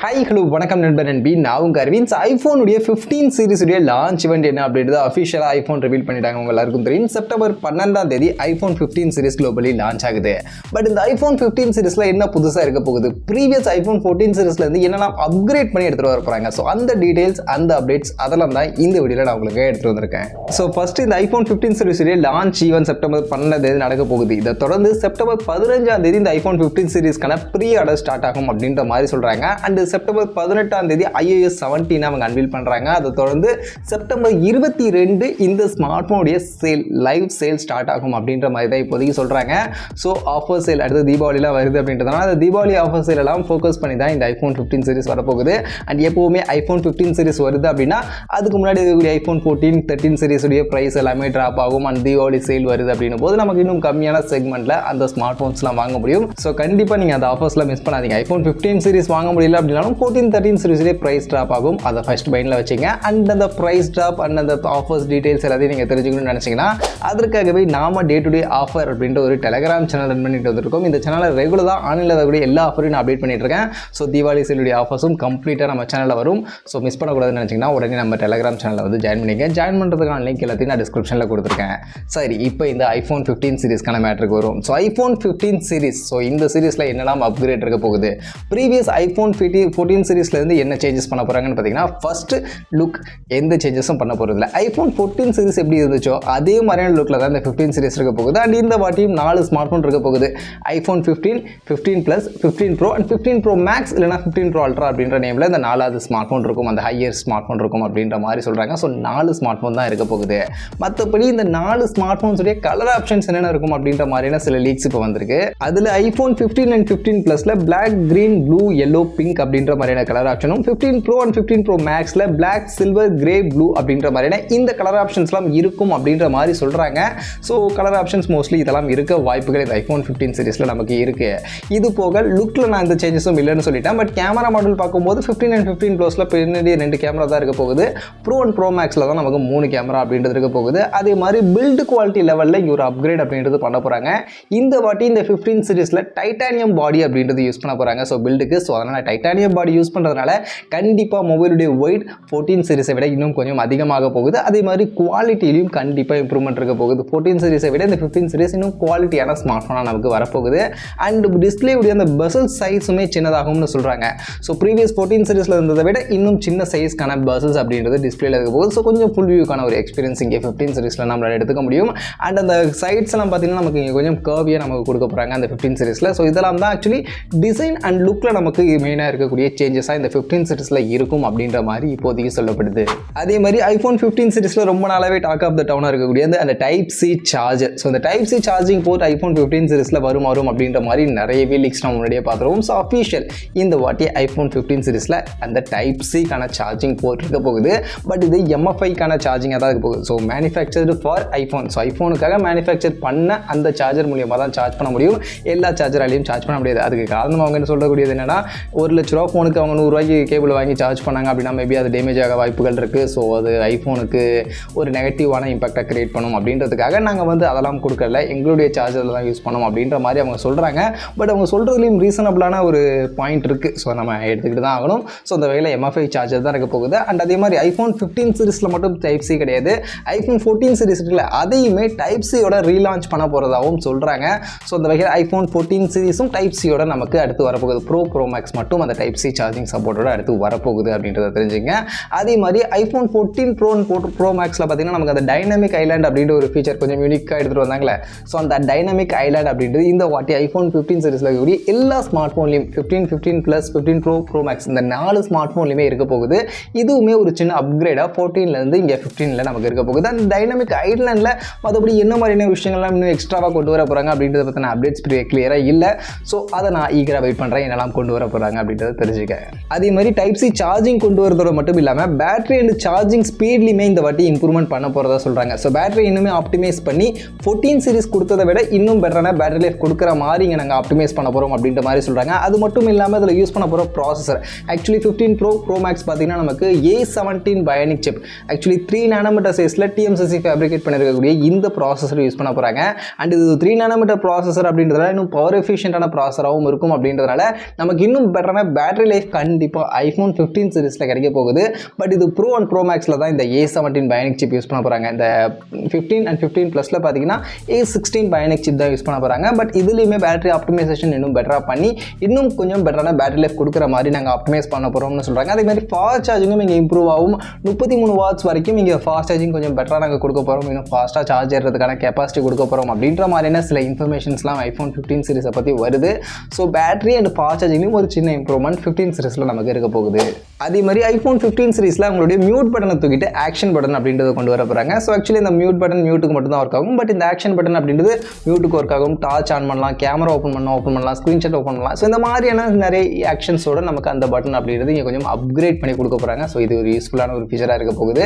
Hi, hello, வணக்கம் நண்பர் நண்பி. நான் உங்க அரவிந்த். iPhone உடைய 15 சீரிஸ் உடைய லான்ச் இவெண்ட் என்ன அப்படின்றது அஃபிஷியலா iPhone ரிவீல் பண்ணிட்டாங்க. உங்க எல்லாருக்கும் தெரியும். செப்டம்பர் 12ஆம் தேதி iPhone 15 சீரிஸ் குளோபலி லான்ச் ஆகுது. பட் இந்த iPhone 15 சீரிஸ்ல என்ன புதுசா இருக்க போகுது? ப்ரீவியஸ் iPhone 14 சீரிஸ்ல இருந்து என்னெல்லாம் அப்கிரேட் பண்ணி எடுத்துட்டு வர போறாங்க. ஸோ அந்த டீடைல்ஸ் அந்த அப்டேட்ஸ் அதெல்லாம் தான் இந்த வீடியோல நான் உங்களுக்கு எடுத்துட்டு வந்திருக்கேன். ஸோ ஃபர்ஸ்ட் இந்த iPhone 15 சீரிஸ் உடைய லான்ச் ஈவென்ட் செப்டம்பர் 12ஆம் தேதி நடக்க போகுது. இதை தொடர்ந்து செப்டம்பர் 15ஆம் தேதி இந்த iPhone 15 சீரிஸ்க்கான ப்ரீ ஆர்டர் ஸ்டார்ட் ஆகும் அப்படின்ற மாதிரி சொல்றாங்க. அண்ட் செப்டம்பர் 18ஆம் தேதி iOS 17 அவங்க அன்வீல் பண்றாங்க. அதை தொடர்ந்து செப்டம்பர் 22 இந்த ஸ்மார்ட் போனுடைய சேல் லைவ் சேல் ஸ்டார்ட் ஆகும் அப்படின்ற மாதிரி தான் இப்போதைக்கு சொல்றாங்க. ஸோ ஆஃபர் சேல் அடுத்து தீபாவளிலாம் வருது அப்படின்றதுனால அந்த தீபாவளி ஆஃபர் சேல் எல்லாம் ஃபோக்கஸ் பண்ணி தான் இந்த iPhone 15 சீரிஸ் வரப்போகுது. அண்ட் எப்போவுமே iPhone 15 சீரிஸ் வருது அப்படின்னா அதுக்கு முன்னாடி இருக்கக்கூடிய iPhone 14, 13 சீரிஸ் உடைய பிரைஸ் எல்லாமே டிராப் ஆகும். அண்ட் தீபாவளி சேல் வருது அப்படின்னும் போது நமக்கு இன்னும் கம்மியான செக்மெண்ட்ல அந்த ஸ்மார்ட் போன்ஸ்லாம் வாங்க முடியும். ஸோ கண்டிப்பாக நீங்கள் அந்த ஆஃபர்ஸ்லாம் மிஸ் பண்ணாதீங்க. iPhone 15 சீரிஸ் வாங்க முடியல அப்படின்னாலும் 14, 13 சீரிஸ்லேயே ப்ரைஸ் ட்ராப் ஆகும். அதை ஃபர்ஸ்ட் பைனில் வச்சுங்க. அண்ட் அந்த ப்ரைஸ் ட்ராப் அண்ட் அந்த ஆஃபர்ஸ் டீடைல்ஸ் எல்லாத்தையும் நீங்கள் தெரிஞ்சுக்கணும்னு நினச்சிங்கன்னா அதற்காகவே நாம டே டு டே ஆஃபர் அப்படின்ற ஒரு டெலிகிராம் சேனல் ரன் பண்ணிட்டு வந்திருக்கோம். இந்த சேனலில் ரெகுலராக ஆன்லைனில் வரக்கூடிய எல்லா ஆஃபரையும் நான் அப்டேட் பண்ணிட்டு இருக்கேன். ஸோ தீபாவளி சேலுடைய ஆஃபர்ஸும் கம்ப்ளீட்டாக நம்ம சேனலில் வரும். ஸோ மிஸ் பண்ணக்கூடாதுன்னு நினச்சிங்கன்னா உடனே நம்ம டெலிகிராம் சேனலில் வந்து ஜாயின் பண்ணிக்க. ஜாயின் பண்ணுறதுக்கான லிங்க் எல்லாத்தையும் நான் டிஸ்கிரிப்ஷனில் கொடுத்துருக்கேன். சரி, இப்போ இந்த iPhone 15 சீரிஸ்க்கான மேட்ருக்கு வரும். ஸோ iPhone 15 சீரிஸ், ஸோ இந்த சீரிஸில் என்னெல்லாம் அப்கிரேட் இருக்க போகுது, ப்ரீவியஸ் iPhone 14 சீரிஸ்லேருந்து என்ன சேஞ்சஸ் பண்ண போகிறாங்கன்னு பார்த்தீங்கன்னா ஃபர்ஸ்ட் லுக் எந்த சேஞ்சஸும் பண்ண போகிறது இல்லை. iPhone 14 சீரிஸ் எப்படி இருந்துச்சோ அதே மாதிரியான லுக்கில் தான் இந்த 15 சீரிஸ் இருக்க போகுது. அண்ட் இந்த வாட்டியும் 4 ஸ்மார்ட் ஃபோன் இருக்க போகுது. iPhone 15, 15 Plus, 15 Pro and 15 Pro Max இல்லைனா 15 Pro Ultra அப்படின்ற நேமில் இந்த 4வது ஸ்மார்ட் ஃபோன் இருக்கும், அந்த ஹையர் ஸ்மார்ட் ஃபோன் இருக்கும் அப்படின்ற மாதிரி சொல்கிறாங்க. ஸோ 4 ஸ்மார்ட் ஃபோன் தான் இருக்க போகுது. மற்றபடி இந்த 4 ஸ்மார்ட் ஃபோன்ஸுடைய கலர் ஆப்ஷன்ஸ் என்னென்ன இருக்கும் அப்படின்ற மாதிரியான சில லீக்ஸ் இப்போ வந்திருக்கு. அதில் iPhone 15 அண்ட் 15 Plusல black, green, blue, yellow, pink அப்படின்ற மாதிரியான கலர் ஆப்ஷனும் 15 Pro அண்ட் 15 Pro Maxல பிளாக், சில்வர், கிரே, ப்ளூ அப்படின்ற மாதிரியான இந்த கலர் ஆப்ஷன்ஸ்லாம் இருக்கும் அப்படின்ற மாதிரி சொல்கிறாங்க. ஸோ கலர் ஆப்ஷன்ஸ் மோஸ்ட்லி இதெல்லாம் இருக்க வாய்ப்புகள் இந்த iPhone 15 சீரிஸில் நமக்கு இருக்குது. இது போக லுக்கில் நான் இந்த சேஞ்சஸும் இல்லைன்னு சொல்லிட்டேன். பட் கேமரா மாடல் பார்க்கும்போது 15 அண்ட் 15 Plusல பின்னாடி 2 கேமரா தான் இருக்க போகுது. ப்ரோ அண்ட் ப்ரோ மேக்ஸில் தான் நமக்கு 3 கேமரா அப்படின்றது இருக்க போகுது. அதே மாதிரி பில்டு குவாலிட்டி லெவலில் இங்கே ஒரு அப்கிரேட் அப்படின்றது பண்ண போகிறாங்க. இந்த வாட்டி இந்த 15 சீரிஸில் டைட்டானியம் பாடி அப்படின்றது யூஸ் பண்ண போகிறாங்க. ஸோ பில்டுக்கு, ஸோ அதனால் டைட்டானியம் பாடி யூஸ் பண்ணுறதுனால கண்டிப்பாக மொபைலுடைய வெயிட் 14 சீரிஸை விட இன்னும் கொஞ்சம் அதிகமாக போகுது. அதே மாதிரி குவாலிட்டியிலையும் கண்டிப்பாக இம்ப்ரூவ்மெண்ட் இருக்க போகுது. 14 சீரிஸை விட இந்த 15 சீரிஸ் இன்னும் குவாலிட்டியான ஸ்மார்ட் ஃபோனாக நமக்கு வரப்போகுது. அண்ட் டிஸ்பிளே உடைய அந்த பெசல் சைஸுமே சின்னதாகும்னு சொல்கிறாங்க. ஸோ ப்ரீவியஸ் 14 சீரிஸில் இருந்ததை விட இன்னும் சின்ன சைஸ்க்கான பெசல்ஸ் அப்படின்றது டிஸ்பிளேல இருக்க போகுது. ஸோ கொஞ்சம் ஃபுல் வியூக்கான ஒரு எக்ஸ்பீரியன்ஸ் இங்கே 15 சீரிஸில் நம்மளால் எடுத்துக்க முடியும். அண்ட் அந்த சைட்ஸ் எல்லாம் பார்த்தீங்கன்னா நமக்கு இங்கே கொஞ்சம் கர்வியாக நமக்கு கொடுக்க போகிறாங்க அந்த 15 சீரிஸில். ஸோ இதெல்லாம் தான் ஆக்சுவலி டிசைன் அண்ட் லுக்கில் நமக்கு மெயினாக இருக்கக்கூடிய சேஞ்சஸாக இந்த 15 சீரிஸில் இருக்கும் அப்படின்ற மாதிரி இப்போதைக்கு சொல்லப்படுது. அதே மாதிரி iPhone 15 சீரிஸில் ரொம்ப நாளாவே டாக் ஆஃப் த டவுனாக இருக்கக்கூடிய அந்த டைப் சி சார்ஜர். ஸோ அந்த type C charging port iPhone 15 சீரிஸில் வரும் அப்படின்ற மாதிரி நிறையவே லீக்ஸ் நம்ம முன்னாடியே பார்த்துருவோம். ஸோ அஃபிஷியல் இந்த வாட்டி iPhone 15 சீரிஸில் அந்த டைப் சிக்கான சார்ஜிங் போர்ட் இருக்க போகுது. பட் இது MFI-க்கான சார்ஜிங்காக தான் இருக்க போகுது. So manufactured for iPhone. So ஐஃபோனுக்காக மேனுஃபேக்சர் பண்ண அந்த சார்ஜர் மூலியமாக தான் சார்ஜ் பண்ண முடியும். எல்லா சார்ஜராலையும் சார்ஜ் பண்ண முடியாது. அதுக்கு காரணம் அவங்க என்ன சொல்லக்கூடியது என்னன்னா, ₹1,00,000 ஃபோனுக்கு அவங்க ₹100 கேபிள் வாங்கி சார்ஜ் பண்ணாங்க அப்படின்னா மேபி அது டேமேஜ் ஆக வாய்ப்புகள் இருக்குது. ஸோ அது ஐஃபோனுக்கு ஒரு நெகட்டிவான இம்பாக்டை கிரியேட் பண்ணும் அப்படின்றதுக்காக நாங்கள் வந்து அதெல்லாம் கொடுக்கல, எங்களுடைய சார்ஜரில் தான் யூஸ் பண்ணோம் அப்படின்ற மாதிரி அவங்க சொல்கிறாங்க. பட் அவங்க சொல்கிறதுலையும் ரீசனபிளான ஒரு பாயிண்ட் இருக்குது. ஸோ நம்ம எடுத்துக்கிட்டு தான் ஆகணும். ஸோ அந்த வகையில் MFI சார்ஜர் தான் இருக்க போகுது. அண்ட் அதே மாதிரி iPhone 15 சீரிஸில் மட்டும் டைப் சி கிடையாது. iPhone 14 சீரிஸ் இருக்குல்ல, அதையுமே டைப் சியோட ரீலான்ச் பண்ண போகிறதாகவும் சொல்கிறாங்க. ஸோ அந்த வகையில் iPhone 14 சீரிஸும் டைப் சியோட நமக்கு அடுத்து வரப்போகுது. ப்ரோ மேக்ஸ் மட்டும் அந்த டைப் சி சார்ஜிங் சப்போர்ட்டோட அடுத்து வரப்போகுது அப்படின்றத தெரிஞ்சுங்க. அதே மாதிரி iPhone 14 Pro Maxல பார்த்தீங்கன்னா நமக்கு அந்த டைனமிக் ஐலாண்ட் அப்படின்ற ஒரு ஃபீச்சர் கொஞ்சம் யூனிக்காக எடுத்துகிட்டு வந்தாங்களே. ஸோ அந்த டைனமிக் ஐலாண்ட் அப்படின்றது இந்த வாட்டி iPhone 15 சீரிஸில் இருக்கக்கூடிய எல்லா ஸ்மார்ட் ஃபோன்லையும் 15, 15 Plus, 15 Pro Max இந்த 4 ஸ்மார்ட் ஃபோன்லையுமே இருக்க போகுது. இதுவுமே ஒரு சின்ன அப்கிரேடாக 14லேருந்து இங்கே 15ல் நமக்கு இருக்க போகுது. அந்த டைனமிக் ஐலாண்டில் மற்றபடி என்ன மாதிரியான விஷயங்கள்லாம் இன்னும் எக்ஸ்ட்ராவாக கொண்டு வர போகிறாங்க அப்படின்றத பற்றின அப்டேட்ஸ் கிளியராக இல்லை. ஸோ அதை நான் ஈகராக வெயிட் பண்ணுறேன், என்னெல்லாம் கொண்டு வர போகிறாங்க அப்படின்றத தெரிஞ்சுக்க. அதே மாதிரி டைப் சி சார்ஜிங் கொண்டு வரதோட மட்டும் இல்லாமல் பேட்டரி அண்ட் சார்ஜிங் ஸ்பீட்லையுமே இந்த வாட்டி இம்ப்ரூவ்மெண்ட் பண்ண போகிறதா சொல்கிறாங்க. ஸோ பேட்டரி இன்னுமே ஆப்டிமைஸ் பண்ணி 14 சீரிஸ் கொடுத்ததை விட இன்னும் பெட்டரான பேட்டரி லைஃப் கொடுக்குற மாதிரி இங்கே நாங்கள் ஆப்டிமைஸ் பண்ண போகிறோம் அப்படின்ற மாதிரி சொல்கிறாங்க. அது மட்டும் இல்லாமல் இதில் யூஸ் பண்ண போகிற ப்ராசஸர் ஆக்சுவலி 15 Pro Max பார்த்தீங்கன்னா நமக்கு A17 bionic chip actually 3 nm சைஸில் TMCC ஃபேப்ரிகேட் பண்ணியிருக்கக்கூடிய இந்த ப்ராசஸர் யூஸ் பண்ண போகிறாங்க. அண்ட் இது 3 nm ப்ராசஸர் அப்படின்றதுனால இன்னும் பவர் எஃபிஷியன்டான ப்ராசஸராகவும் இருக்கும் அப்படின்றதுனால நமக்கு இன்னும் பெட்டரான பேட்டரி லைஃப் கண்டிப்பாக ஐஃபோன் 15 சீரிஸில் கிடைக்க போகுது. பட் இது ப்ரோ அண்ட் ப்ரோ மேக்ஸில் தான் இந்த A17 பயோனிக் சிப் யூஸ் பண்ண போகிறாங்க. இந்த 15 அண்ட் 15 ப்ளஸில் பார்த்தீங்கன்னா A16 பயோனிக் சிப் தான் யூஸ் பண்ண போகிறாங்க. பட் இதுலேயுமே பேட்டரி ஆப்டிமைசேஷன் இன்னும் பெட்டராக பண்ணி இன்னும் கொஞ்சம் பெட்டரான பேட்டரி லைஃப் கொடுக்குற மாதிரி நாங்கள் ஆப்டிமைஸ் பண்ண போகிறோம்னு சொல்கிறாங்க. அதே மாதிரி ஃபாஸ்ட் சார்ஜிங்கும் இங்கே இம்ப்ரூவ் ஆகும். 33 வாட்ஸ் வரைக்கும் இங்கே ஃபாஸ்ட் சார்ஜிங் கொஞ்சம் பெட்டராக நாங்கள் கொடுக்க போகிறோம். இன்னும் ஃபாஸ்ட்டாக சார்ஜ் ஏறதுக்கான கெப்பாசிட்டி கொடுக்க போகிறோம் அப்படின்ற மாதிரியான சில இன்ஃபர்மேஷன்ஸ்லாம் ஐஃபோன் 15 சீரிஸை பற்றி வருது. ஸோ பேட்டரி அண்ட் ஃபாஸ்ட் சார்ஜிங்லையும் ஒரு சின்ன இம்ப்ரூவ்மெண்ட் 15 சீரிஸில் நமக்கு இருக்க போகுது. அதே மாதிரி ஐஃபோன் 15 சீரிஸில் அவங்களுடைய மியூட் பட்டனை தூக்கிட்டு ஆக்ஷன் பட்டன் அப்படின்றத கொண்டு வர போகிறாங்க. ஸோ ஆக்சுவலி இந்த மியூட் பட்டன் மியூட்டுக்கு மட்டும் தான் ஒர்க் ஆகும். பட் இந்த ஆக்ஷன் பட்டன் அப்படின்றது மியூட்டுக்கு ஒர்க் ஆகும். டார்ச் ஆன் பண்ணலாம், கேமரா ஓப்பன் பண்ணலாம், ஸ்க்ரீன்ஷாட் ஓப்பன் பண்ணலாம். ஸோ இந்த மாதிரியான நிறைய ஆக்ஷன்ஸோட நமக்கு அந்த பட்டன் அப்படின்றது இங்கே கொஞ்சம் அப்கிரேட் பண்ணி கொடுக்க போகிறாங்க. ஸோ இது ஒரு யூஸ்ஃபுல்லான ஒரு ஃபீச்சராக இருக்க போகுது.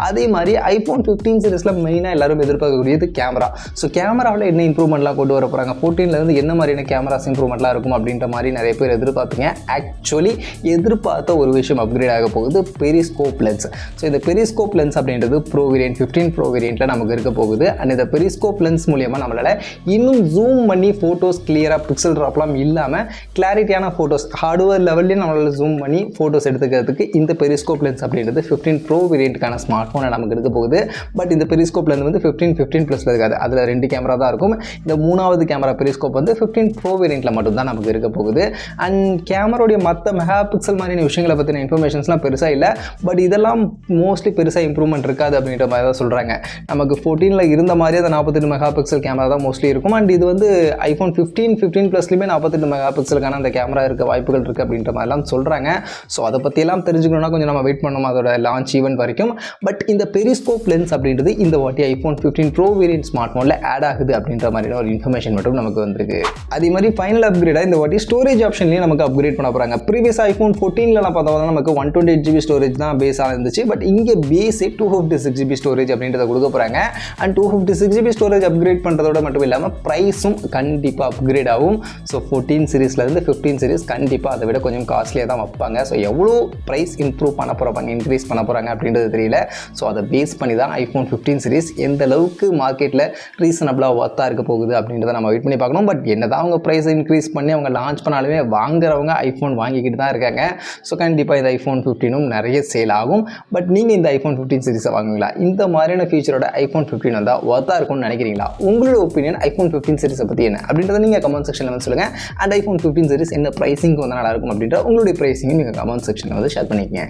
அதே மாதிரி ஐஃபோன் 15 சீரிஸில் மெயினாக எல்லாரும் எதிர்பார்க்கக்கூடியது கேமரா. ஸோ கேமராவில் என்ன இம்ப்ரூவ்மெண்ட்லாம் கொண்டு வர போகிறாங்க, 14லேருந்து என்ன மாதிரியான கேமராஸ் இம்ப்ரூவ்மெண்ட்லாம் இருக்கும் அப்படின்ற மாதிரி நிறைய பேர் எதிர்பார்ப்பீங்க. ஆக்சுவலி எதிர்பார்த்த ஒரு விஷயம் அப்கிரேட் ஆக போகுது, பெரிஸ்கோப் லென்ஸ். ஸோ இந்த பெரிஸ்கோப் லென்ஸ் அப்படின்றது ப்ரோ வேரியன்ட் 15 ப்ரோ வேரியண்ட்டில் நமக்கு இருக்க போகுது. அண்ட் இந்த பெரிஸ்கோப் லென்ஸ் மூலியமாக நம்மளால் இன்னும் ஜூம் பண்ணி ஃபோட்டோஸ் கிளியராக பிக்சல் ட்ராப்லாம் இல்லாமல் கிளாரிட்டியான ஃபோட்டோஸ் ஹார்ட்வேர் லெவல்லையும் நம்மளால் ஜூம் பண்ணி ஃபோட்டோஸ் எடுத்துக்கிறதுக்கு இந்த பெரிஸ்கோப் லென்ஸ் அப்படின்றது 15 ப்ரோ வேரியண்ட்டுக்கான ஸ்மார்ட் ஃபோனை நமக்கு இருக்க போகுது. பட் இந்த பெரிஸ்கோப் லென்ஸ் வந்து 15 ப்ளஸில் இருக்காது. அதில் 2 கேமரா தான் இருக்கும். இந்த 3வது கேமரா பெரிஸ்கோப் வந்து 15 ப்ரோ வேரியண்ட்டில் மட்டும்தான் நமக்கு இருக்க போகுது. அண்ட் கேமராவுடைய மற்ற மெகா பிக்சல் மாதிரியான விஷயங்களை பற்றின இன்ஃபர்மேஷன்ஸ்லாம் பெருசாக இல்லை. பட் இதெல்லாம் மோஸ்ட்லி பெருசாக இம்ப்ரூவ்மெண்ட் இருக்காது அப்படின்ற மாதிரி தான் சொல்கிறாங்க. நமக்கு 14ல் இருந்த மாதிரி அந்த 48 மெகா பிக்சல் கேமரா தான் மோஸ்ட்லி இருக்கும். அண்ட் இது வந்து ஐஃபோன் 15 ப்ளஸ்லையுமே 48 மெகா பிக்சலுக்கான அந்த கேமரா இருக்க வாய்ப்புகள் இருக்குது அப்படின்ற மாதிரிலாம் சொல்கிறாங்க. ஸோ அதை பற்றியெல்லாம் தெரிஞ்சுக்கணுன்னா கொஞ்சம் நம்ம வெயிட் பண்ணணும் அதோட லான்ச் ஈவென்ட் வரைக்கும். பட் இந்த பெரிஸ்கோப் லென்ஸ் அப்படின்றது இந்த வாட்டி ஐஃபோன் 15 ப்ரோ வேரியன்ட் ஸ்மார்ட் ஃபோனில் ஆட் ஆகுது அப்படின்ற மாதிரியான ஒரு இன்ஃபர்மேஷன் மட்டும் நமக்கு வந்திருக்கு. அதே மாதிரி ஃபைனல் அப்கிரேடாக இந்த வாட்டி ஸ்டோரேஜ் ஆப்ஷன்லேயும் நமக்கு அப்கிரேட் பண்ண போகிறாங்க. ப்ரீவியஸ் ஐஃபோன் 14லலாம் பார்த்தா நமக்கு 128 GB ஸ்டோரேஜ் தான் பேஸாக இருந்துச்சு. பட் இங்கே பேஸே 256 GB ஸ்டோரேஜ் அப்படின்றத கொடுக்க போகிறாங்க. அண்ட் 256 GB ஸ்டோரேஜ் அப்கிரேட் பண்ணுறதோட மட்டும் இல்லாமல் ப்ரைஸும் கண்டிப்பாக அப்கிரேட் ஆகும். ஸோ 14 சீரிஸ்லேருந்து 15 சீரிஸ் கண்டிப்பாக அதை விட கொஞ்சம் காஸ்ட்லியாக தான் வைப்பாங்க. ஸோ எவ்வளோ ப்ரைஸ் இம்ப்ரூவ் பண்ண போகிறாங்க, இன்க்ரீஸ் பண்ண போகிறாங்க அப்படின்றது தெரியல. ஸோ அதை பேஸ் பண்ணி தான் ஐஃபோன் 15 சீரிஸ் எந்த அளவுக்கு மார்க்கெட்டில் ரீசனபிளாக ஒர்த்தாக இருக்க போகுது அப்படின்றத நம்ம வெயிட் பண்ணி பார்க்கணும். பட் என்ன தான் அவங்க ப்ரைஸை இன்க்ரீஸ் பண்ணி அவங்க லான்ச் பண்ணாலுமே வாங்குறவங்க ஐஃபோன் வாங்கிக்கிட்டு தான் இருக்காங்க. ஸோ கண்டிப்பாக இந்த ஐஃபோன் 15ம் நிறைய சேல் ஆகும். பட் நீங்கள் இந்த ஐஃபோன் 15 சீரிஸை வாங்குவீங்களா? இந்த மாதிரியான ஃபீச்சரோட ஐஃபோன் 15 வந்தால் ஒர்த்தாக இருக்கும்னு நினைக்கிறீங்களா? உங்களோட ஒப்பீனியன் ஐஃபோன் 15 சீரிஸை பற்றி என்ன அப்படின்றத நீங்கள் கமெண்ட் செக்ஷனில் வந்து சொல்லுங்கள். அண்ட் ஐஃபோன் 15 சீரிஸ் என்ன ப்ரைஸிங் வந்து நல்லா இருக்கும் அப்படின்ற உங்களுடைய ப்ரைஸிங்கும் நீங்கள் கமெண்ட் செக்ஷனில் வந்து ஷேர் பண்ணிக்கங்க.